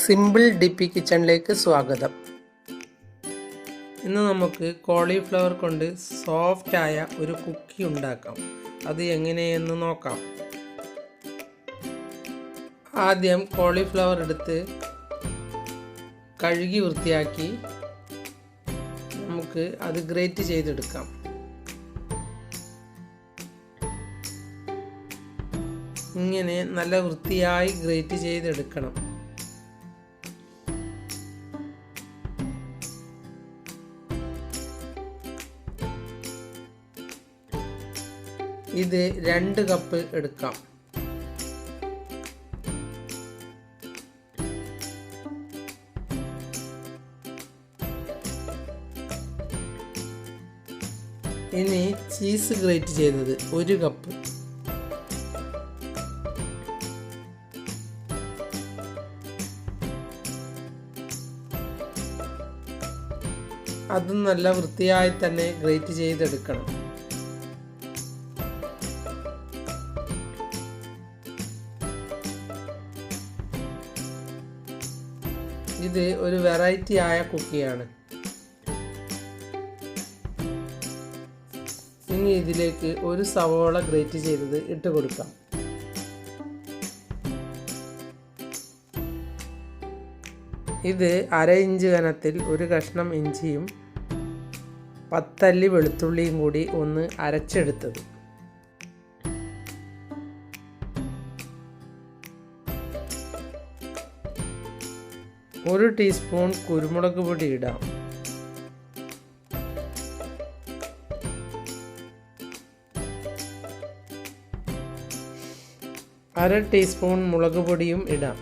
Simple ഡിപ്പി കിച്ചണിലേക്ക് സ്വാഗതം. ഇന്ന് നമുക്ക് കോളിഫ്ലവർ കൊണ്ട് സോഫ്റ്റായ ഒരു കുക്കി ഉണ്ടാക്കാം. അത് എങ്ങനെയെന്ന് നോക്കാം. ആദ്യം കോളിഫ്ലവർ എടുത്ത് കഴുകി വൃത്തിയാക്കി നമുക്ക് അത് ഗ്രേറ്റ് ചെയ്തെടുക്കാം. ഇങ്ങനെ നല്ല വൃത്തിയായി ഗ്രേറ്റ് ചെയ്തെടുക്കണം. ഇത് 2 കപ്പ് എടുക്കാം. ഇനി ചീസ് ഗ്രേറ്റ് ചെയ്തത് 1 കപ്പ്. അതും നല്ല വൃത്തിയായി തന്നെ ഗ്രേറ്റ് ചെയ്തെടുക്കണം. ഇത് ഒരു വെറൈറ്റി ആയ കുക്കിയാണ്. ഇനി ഇതിലേക്ക് 1 സവോള ഗ്രേറ്റ് ചെയ്തത് ഇട്ട് കൊടുക്കാം. ഇത് 1/2 ഇഞ്ച് കനത്തിൽ 1 കഷ്ണം ഇഞ്ചിയും 10 അല്ലി വെളുത്തുള്ളിയും കൂടി ഒന്ന് അരച്ചെടുത്തത്. ഒരു ടീസ്പൂൺ കുരുമുളക് പൊടി ഇടാം. അര ടീസ്പൂൺ മുളക് പൊടിയും ഇടാം.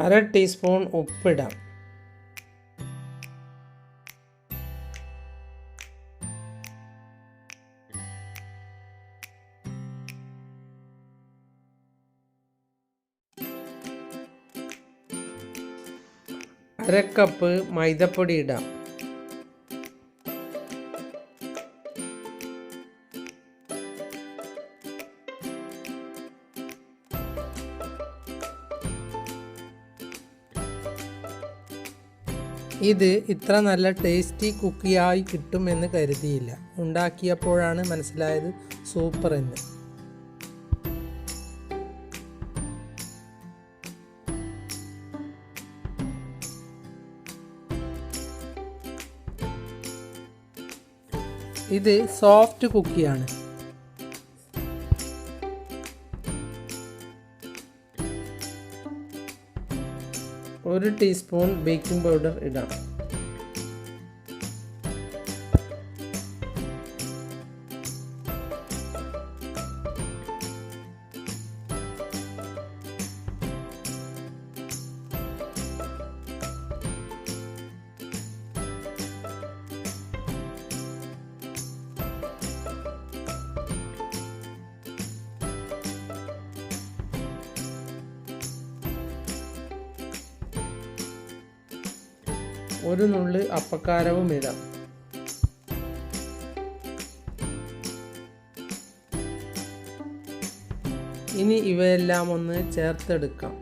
അര ടീസ്പൂൺ ഉപ്പിടാം. അര കപ്പ് മൈദപ്പൊടി ഇടാം. ഇത് ഇത്ര നല്ല ടേസ്റ്റി കുക്കിയായി കിട്ടുമെന്ന് കരുതിയില്ല. ഉണ്ടാക്കിയപ്പോഴാണ് മനസ്സിലായത് സൂപ്പർ എന്ന്. ഇത് സോഫ്റ്റ് കുക്കിയാണ്. ഒരു ടീസ്പൂൺ ബേക്കിംഗ് പൗഡർ ഇടാം. ഒരു നുള്ള് അപ്പക്കാരവും ഇടാം. ഇനി ഇവയെല്ലാം ഒന്ന് ചേർത്തെടുക്കാം.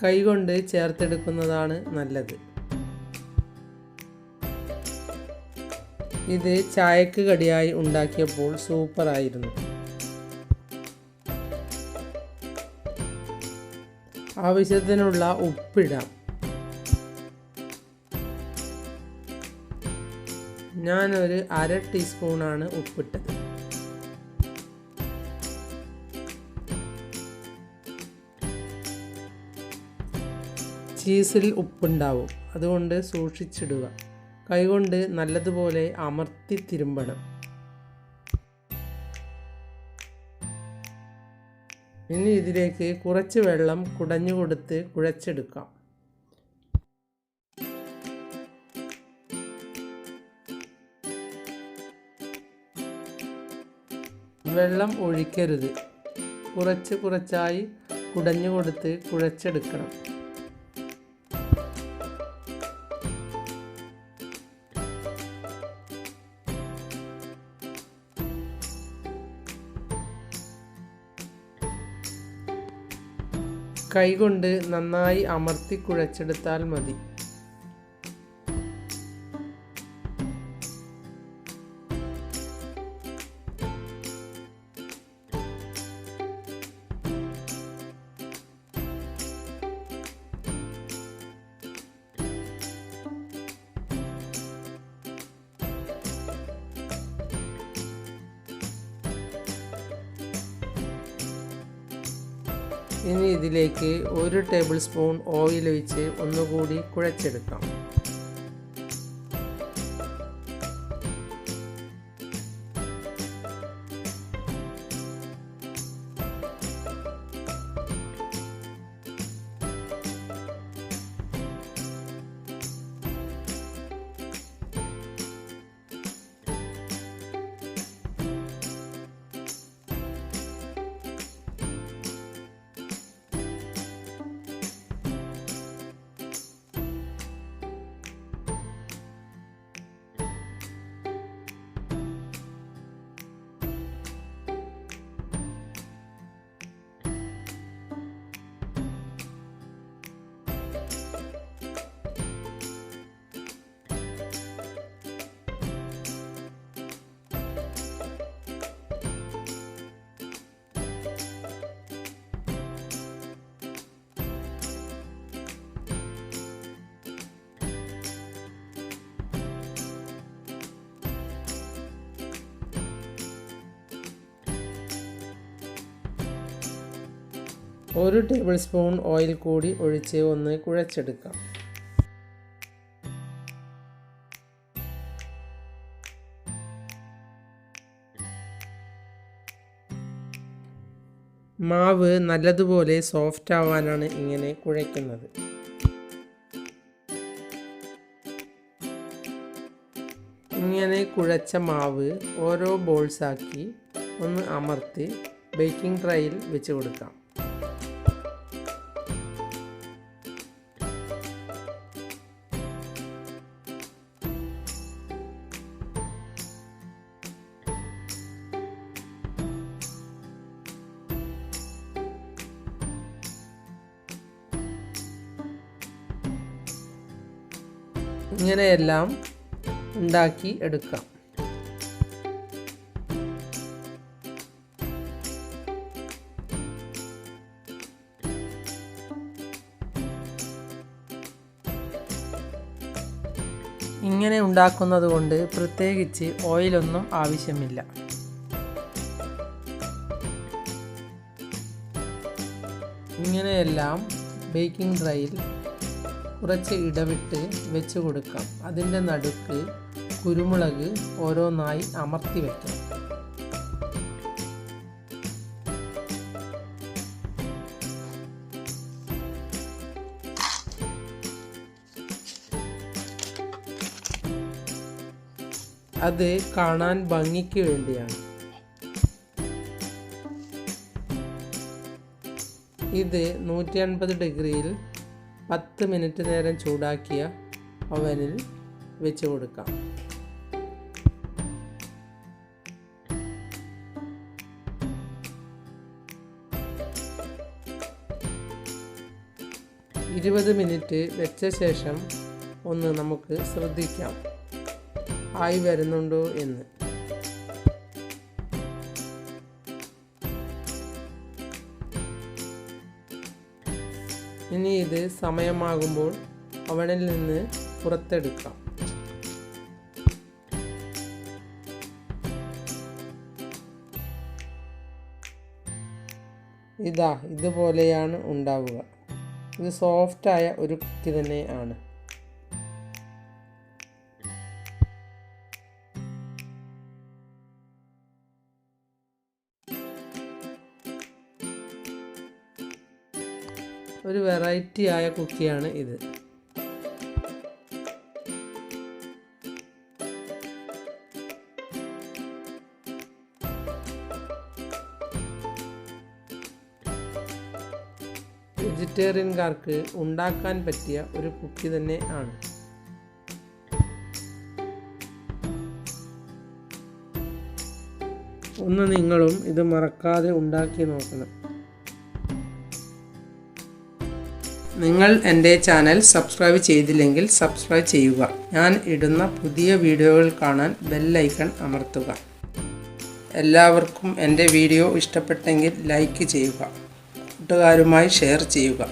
കൈകൊണ്ട് ചേർത്തെടുക്കുന്നതാണ് നല്ലത്. ഇത് ചായക്ക് കടിയായി ഉണ്ടാക്കിയപ്പോൾ സൂപ്പറായിരുന്നു. ആവശ്യത്തിനുള്ള ഉപ്പിടാം. ഞാനൊരു അര ടീസ്പൂണാണ് ഉപ്പിട്ടത്. ചീസിൽ ഉപ്പുണ്ടാവും, അതുകൊണ്ട് സൂക്ഷിച്ചിടുക. കൈകൊണ്ട് നല്ലതുപോലെ അമർത്തി തിരുമ്പണം. ഇനി ഇതിലേക്ക് കുറച്ച് വെള്ളം കുടഞ്ഞു കൊടുത്ത് കുഴച്ചെടുക്കാം. വെള്ളം ഒഴിക്കരുത്. കുറച്ച് കുറച്ചായി കുടഞ്ഞു കൊടുത്ത് കുഴച്ചെടുക്കണം. കൈകൊണ്ട് നന്നായി അമർത്തി കുഴച്ചെടുത്താൽ മതി. ഇനി ഇതിലേക്ക് 1 ടേബിൾ സ്പൂൺ ഓയിൽ ഒഴിച്ച് ഒന്നുകൂടി കുഴച്ചെടുക്കാം. ഒരു ടേബിൾ സ്പൂൺ ഓയിൽ കൂടി ഒഴിച്ച് ഒന്ന് കുഴച്ചെടുക്കാം. മാവ് നല്ലതുപോലെ സോഫ്റ്റ് ആവാനാണ് ഇങ്ങനെ കുഴയ്ക്കുന്നത്. ഇങ്ങനെ കുഴച്ച മാവ് ഓരോ ബോൾസാക്കി ഒന്ന് അമർത്തി ബേക്കിംഗ് ട്രേയിൽ വെച്ച് കൊടുക്കാം. ഇങ്ങനെയെല്ലാം ഉണ്ടാക്കി എടുക്കാം. ഇങ്ങനെ ഉണ്ടാക്കുന്നത് കൊണ്ട് പ്രത്യേകിച്ച് ഓയിലൊന്നും ആവശ്യമില്ല. ഇങ്ങനെയെല്ലാം ബേക്കിംഗ് ട്രേയിൽ കുറച്ച് ഇടവിട്ട് വെച്ച് കൊടുക്കാം. അതിൻ്റെ നടുക്ക് കുരുമുളക് ഓരോന്നായി അമർത്തി വയ്ക്കാം. അത് കാണാൻ ഭംഗിക്ക് വേണ്ടിയാണ്. ഇത് 150 ഡിഗ്രിയിൽ 10 മിനിറ്റ് നേരം ചൂടാക്കിയ അവനിൽ വെച്ച് കൊടുക്കാം. ഇരുപത് മിനിറ്റ് വെച്ച ശേഷം ഒന്ന് നമുക്ക് ശ്രദ്ധിക്കാം ആയി വരുന്നുണ്ടോ എന്ന്. ഇനി ഇത് സമയമാകുമ്പോൾ അവനിൽ നിന്ന് പുറത്തെടുക്കാം. ഇതുപോലെയാണ് ഉണ്ടാവുക. ഇത് സോഫ്റ്റായ ഒരു കുക്കി തന്നെ ആണ്. ഒരു വെറൈറ്റി ആയ കുക്കിയാണ് ഇത്. വെജിറ്റേറിയൻകാർക്ക് ഉണ്ടാക്കാൻ പറ്റിയ ഒരു കുക്കി തന്നെ ആണ്. ഒന്ന് നിങ്ങളും ഇത് മറക്കാതെ ഉണ്ടാക്കി നോക്കണം. നിങ്ങൾ എൻ്റെ ചാനൽ സബ്സ്ക്രൈബ് ചെയ്തില്ലെങ്കിൽ സബ്സ്ക്രൈബ് ചെയ്യുക. ഞാൻ ഇടുന്ന പുതിയ വീഡിയോകൾ കാണാൻ ബെൽ ഐക്കൺ അമർത്തുക. എല്ലാവർക്കും എൻ്റെ വീഡിയോ ഇഷ്ടപ്പെട്ടെങ്കിൽ ലൈക്ക് ചെയ്യുക. കൂട്ടുകാരുമായി ഷെയർ ചെയ്യുക.